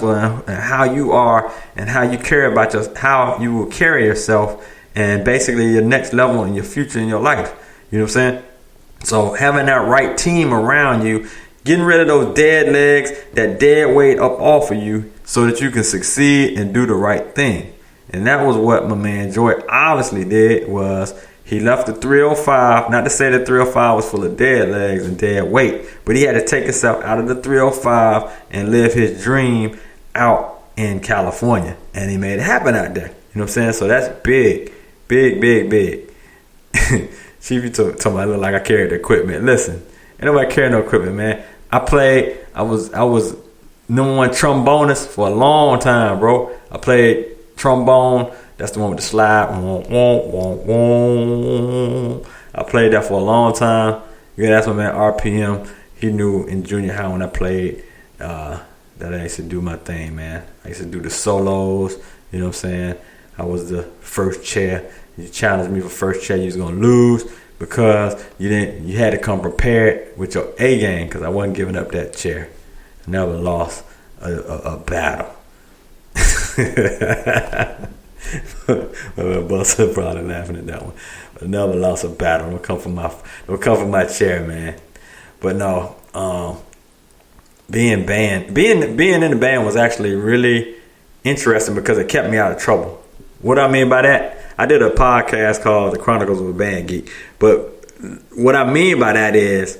successful and how you are and how you care about how you will carry yourself and basically your next level in your future in your life. You know what I'm saying? So having that right team around you, getting rid of those dead legs, that dead weight up off of you so that you can succeed and do the right thing. And that was what my man Joy obviously did. Was he left the 305, not to say that 305 was full of dead legs and dead weight, but he had to take himself out of the 305 and live his dream out in California. And he made it happen out there. You know what I'm saying? So that's big, big, big, big. Chief, you told me I look like I carried the equipment. Listen, ain't nobody carrying no equipment, man. I was number one trombonist for a long time, bro. I played trombone. That's the one with the slide. I played that for a long time. Yeah, that's my man RPM. He knew in junior high when I played that I used to do my thing, man. I used to do the solos. You know what I'm saying? I was the first chair. You challenged me for first chair, you was gonna lose because you had to come prepared with your A game, because I wasn't giving up that chair. I never lost a battle. Buster probably laughing at that one. But never lost a battle. Don't come from my chair, man. But no, being in the band was actually really interesting because it kept me out of trouble. What I mean by that, I did a podcast called The Chronicles of a Band Geek. But what I mean by that is,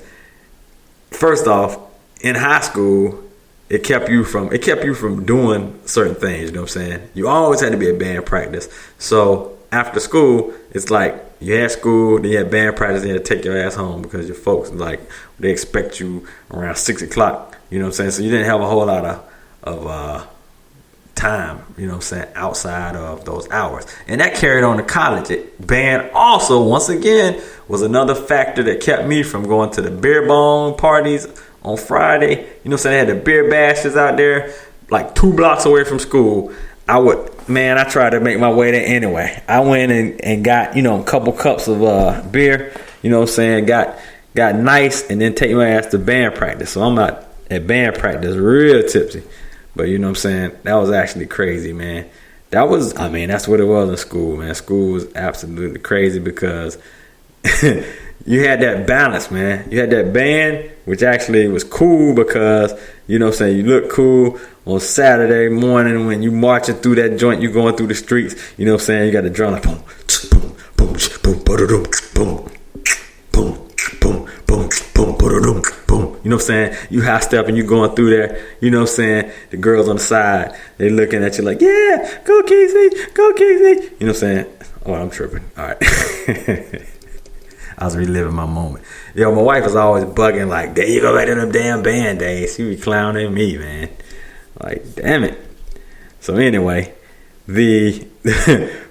first off, in high school, it kept you from doing certain things. You know what I'm saying? You always had to be at band practice. So after school, it's like you had school, then you had band practice, then you had to take your ass home because your folks, like, they expect you around 6 o'clock. You know what I'm saying? So you didn't have a whole lot of time, you know what I'm saying, outside of those hours. And that carried on to college. Band also, once again, was another factor that kept me from going to the beer bong parties on Friday. You know what I'm saying? They had the beer bashes out there, like 2 blocks away from school. I tried to make my way there anyway. I went and got, a couple cups of beer, you know what I'm saying, got nice, and then take my ass to band practice. So I'm not at band practice real tipsy. But you know what I'm saying? That was actually crazy, man. That's what it was in school, man. School was absolutely crazy because you had that balance, man. You had that band, which actually was cool because, you know what I'm saying, you look cool on Saturday morning when you marching through that joint, you going through the streets, you know what I'm saying? You got the drum like boom, boom, boom, boom, boom, boom, boom, boom, boom, boom, boom, boom. You know what I'm saying? You high step and you going through there. You know what I'm saying? The girls on the side, they looking at you like, yeah, go Kysii, go Kysii. You know what I'm saying? Oh, I'm tripping. All right. I was reliving my moment. Yo, my wife was always bugging like, there you go back to them damn band days. She be clowning me, man. Like, damn it. So anyway, the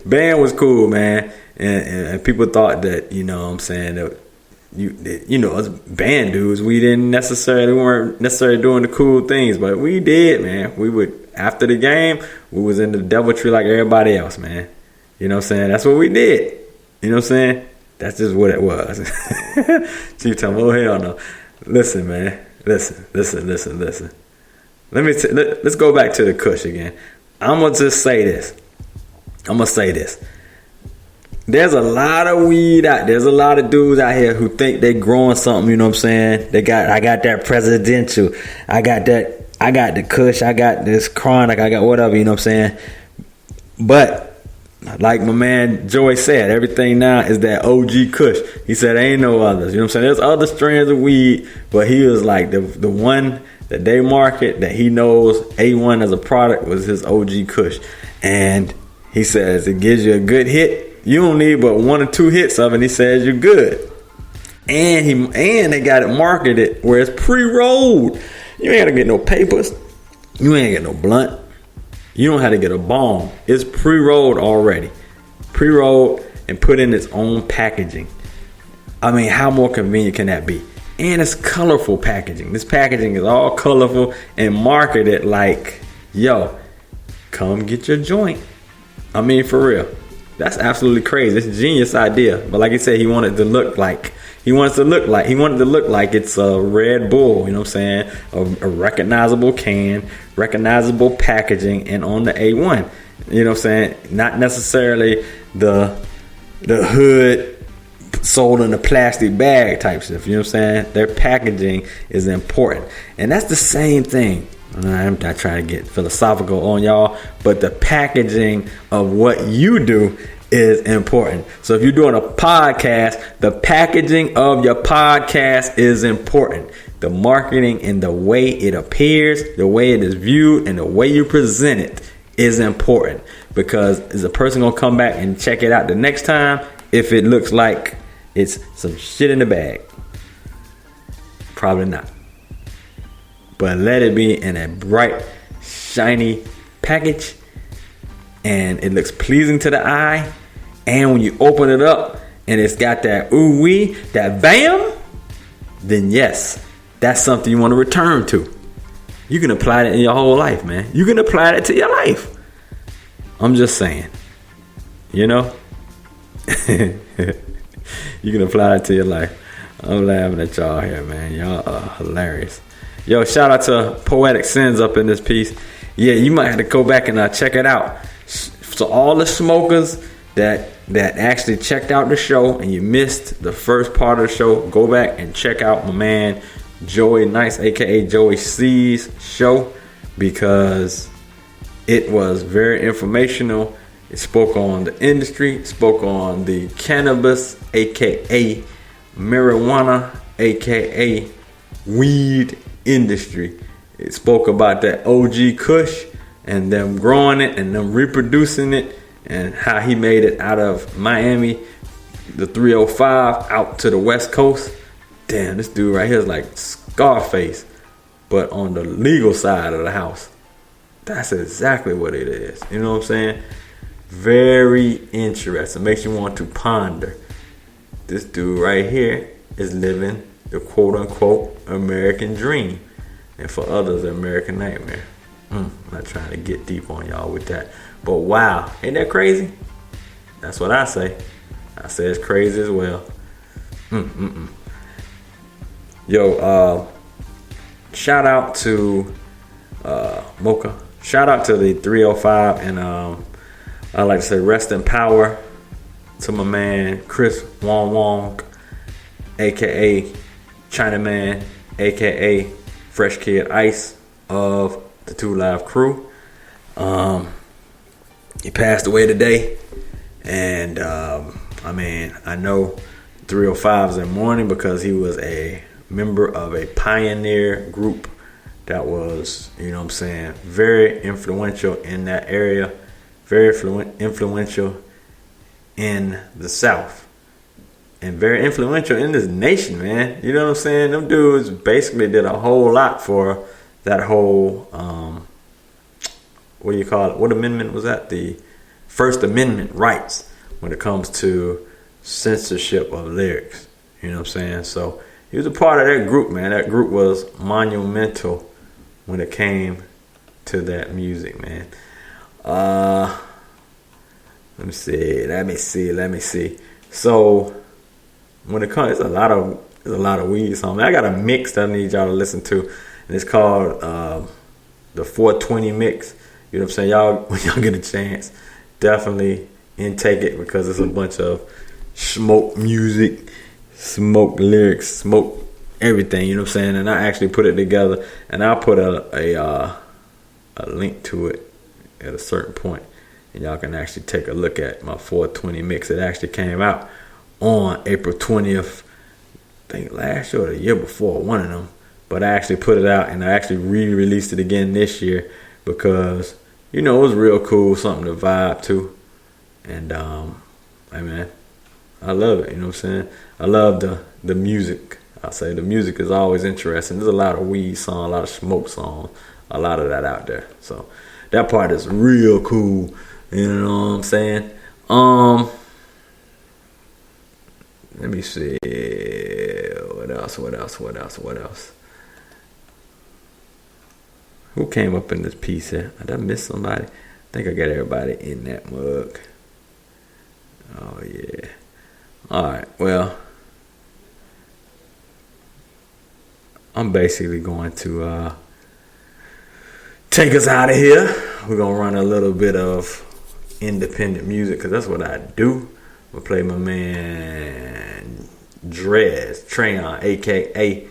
band was cool, man. And people thought that, you know what I'm saying, that us band dudes, we weren't necessarily doing the cool things, but we did, man. We would, after the game, we was in the deviltry like everybody else, man. You know what I'm saying? That's what we did. You know what I'm saying? That's just what it was. Chief told me, oh hell no. Listen, man. Listen. Let's go back to the Kush again. I'm gonna just say this. There's a lot of weed out. There's a lot of dudes out here who think they growing something. You know what I'm saying? I got that presidential. I got the Kush. I got this chronic. I got whatever. You know what I'm saying? But like my man Joy said, everything now is that OG Kush. He said ain't no others. You know what I'm saying? There's other strands of weed, but he was like the one that they market that he knows A1 as a product was his OG Kush. And he says it gives you a good hit. You don't need but 1 or 2 hits of it, and he says you're good. And they got it marketed where it's pre-rolled. You ain't gotta get no papers. You ain't get no blunt. You don't have to get a bomb. It's pre-rolled already. Pre-rolled and put in its own packaging. I mean, how more convenient can that be? And it's colorful packaging. This packaging is all colorful and marketed like, yo, come get your joint. I mean, for real. That's absolutely crazy. It's a genius idea. But like I said, he wanted to look like He wanted to look like it's a Red Bull, you know what I'm saying? A recognizable can, recognizable packaging, and on the A1. You know what I'm saying? Not necessarily the hood sold in a plastic bag type stuff. You know what I'm saying? Their packaging is important. And that's the same thing. I'm not trying to get philosophical on y'all, but the packaging of what you do is important. So if you're doing a podcast, the packaging of your podcast is important. The marketing and the way it appears, the way it is viewed, and the way you present it is important. Because is a person going to come back and check it out the next time if it looks like it's some shit in the bag? Probably not. But let it be in a bright, shiny package, and it looks pleasing to the eye. And when you open it up and it's got that ooh wee, that bam, then yes, that's something you want to return to. You can apply that in your whole life, man. You can apply that to your life. I'm just saying, you know, you can apply it to your life. I'm laughing at y'all here, man. Y'all are hilarious. Yo, shout out to Poetic Sins up in this piece. Yeah, you might have to go back and check it out. So all the smokers that actually checked out the show and you missed the first part of the show, go back and check out my man Joey Nice, aka Joey C's show, because it was very informational. It spoke on the industry, spoke on the cannabis, aka marijuana, aka weed industry. It spoke about that OG Kush and them growing it and them reproducing it, and how he made it out of Miami, the 305, out to the West Coast. Damn, this dude right here is like Scarface, but on the legal side of the house. That's exactly what it is. You know what I'm saying? Very interesting. Makes you want to ponder. This dude right here is living the quote-unquote American dream. And for others, the American nightmare. I'm not trying to get deep on y'all with that. But wow, ain't that crazy? That's what I say. I say it's crazy as well. Yo, shout out to Mocha. Shout out to the 305. And I like to say rest in power to my man Chris Wong, a.k.a. Chinaman, a.k.a. Fresh Kid Ice of the 2 Live crew. He passed away today. And, I know 305 is in mourning because he was a member of a pioneer group that was, you know what I'm saying, very influential in that area, very influential in the South, and very influential in this nation, man. You know what I'm saying? Them dudes basically did a whole lot for that whole, what do you call it? What amendment was that? The First Amendment rights when it comes to censorship of lyrics. You know what I'm saying? So he was a part of that group, man. That group was monumental when it came to that music, man. Let me see. So when it comes, there's a lot of weed songs. I got a mix that I need y'all to listen to, and it's called the 420 mix. You know what I'm saying? Y'all, when y'all get a chance, definitely intake it, because it's a bunch of smoke music, smoke lyrics, smoke everything. You know what I'm saying? And I actually put it together, and I'll put a link to it at a certain point, and y'all can actually take a look at my 420 mix. It actually came out on April 20th, I think last year or the year before, one of them. But I actually put it out, and I actually re-released it again this year because, you know, it was real cool, something to vibe to. And hey man, I love it. You know what I'm saying? I love the music. I'll say the music is always interesting. There's a lot of weed songs, a lot of smoke songs, a lot of that out there. So that part is real cool. You know what I'm saying? Let me see. What else? Who came up in this piece here? Did I miss somebody? I think I got everybody in that mug. Oh, yeah. All right. Well, I'm basically going to take us out of here. We're going to run a little bit of independent music because that's what I do. I'm going to play my man Treyon, a.k.a.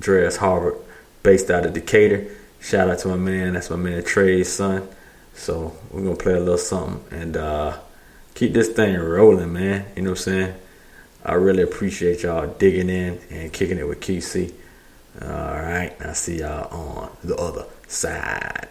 Dres Harvard, based out of Decatur. Shout out to my man. That's my man Trey's son. So we're going to play a little something and keep this thing rolling, man. You know what I'm saying? I really appreciate y'all digging in and kicking it with Kysii. All right. I'll see y'all on the other side.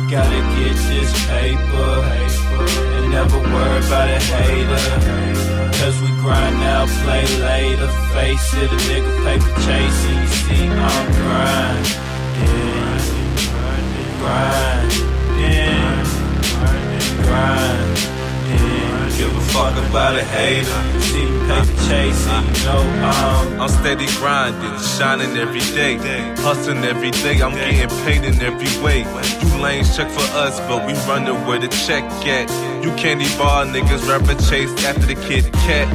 Gotta get this paper and never worry about a hater. Cause we grind now, play later. Face it, a nigga paper chasing. You see, I'm grinding. Give a fuck about a hater. See me paper chasing, you know I'm steady grinding, shining every day, hustling every day. I'm getting paid in every way. You lanes check for us, but we running where the check at. You candy bar niggas rapper chase after the Kit Kat.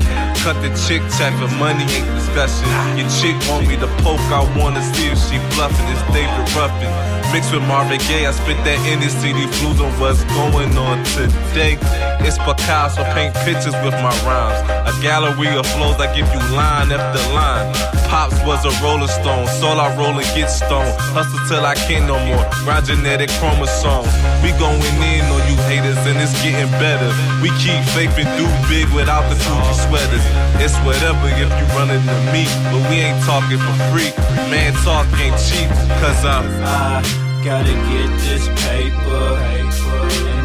Cut the chick chat for money ain't discussion. Your chick want me to poke, I wanna see if she bluffing. It's David Ruffin mixed with Marvin Gaye. I spit that NSC blues on what's going on today. It's Picasso, paint pictures with my rhymes. A gallery of flows, I give you line after line. Pops was a rolling stone, soul I roll and get stoned. Hustle till I can't no more, grind genetic chromosomes. We going in on you haters and it's getting better. We keep faith and do big without the Fuji sweaters. It's whatever if you running to me, but we ain't talking for free. Man, talk ain't cheap, cause I gotta get this paper and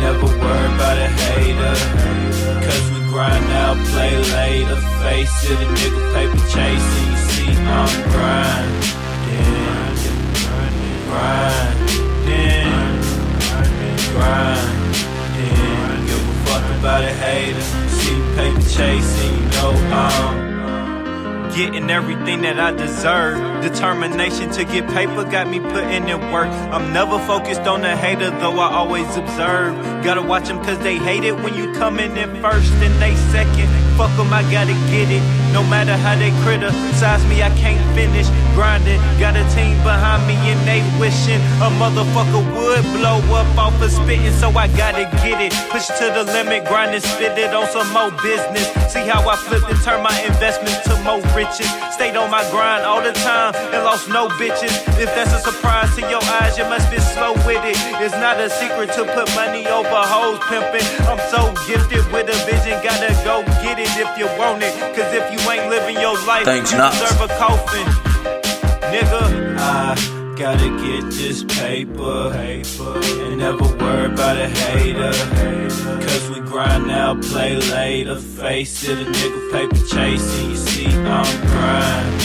never worry about a hater. Cause we grind now, play later. Face it, a nigga paper chasing. You see, I'm grinding. Give a fuck about a hater. See me paper chasing, you know I'm getting everything that I deserve. Determination to get paper got me putting in work. I'm never focused on the hater, though I always observe. Gotta watch them cause they hate it when you coming in first and they second. Fuck them, I gotta get it. No matter how they criticize me, I can't finish grinding. Got a team behind me and they wishing a motherfucker would blow up off of spitting, so I gotta get it. Push to the limit, grind and spit it on some more business. See how I flipped and turn my investments to more riches. Stayed on my grind all the time and lost no bitches. If that's a surprise to your eyes, you must be slow with it. It's not a secret to put money over hoes pimping. I'm so gifted with a vision, gotta go get it if you want it. Cause if you ain't living your life, thanks, you deserve a coffin. Nigga, I gotta get this paper and never worry about a hater. Cause we grind now, play later. Face it, a nigga paper chasing. You see, I'm grinding.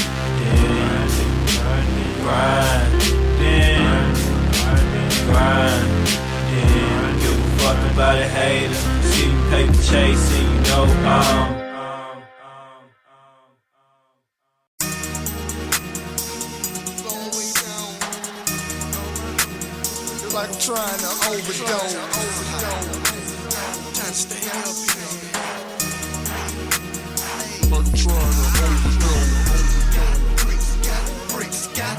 Give a fuck about a hater. See me paper chasing, you know I'm like I'm trying to overdose. Trying to stay up here. Like I'm trying to overdose. Bricks got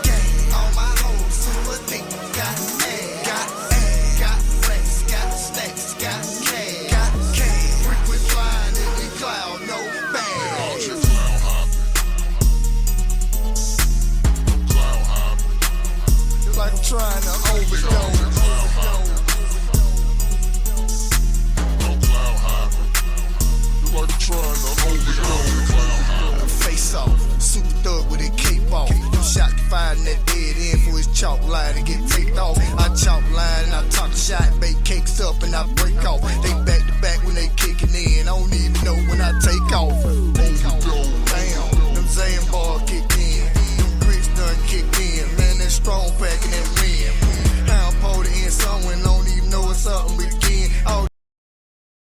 gang. All my hoes super thick. Got ass. Got flex. Got stacks. Got cash. Brick with flying in the cloud. No bag. All shit cloud hopping. Like I'm trying to overdose. Like I'm trying to overdose. Face off, super thug with a cape off. Them shots can find that dead end for his chalk line and get taped off. I chalk line and I talk shot, bake cakes up and I break off. They back to back when they kicking in. I don't even know when I take off.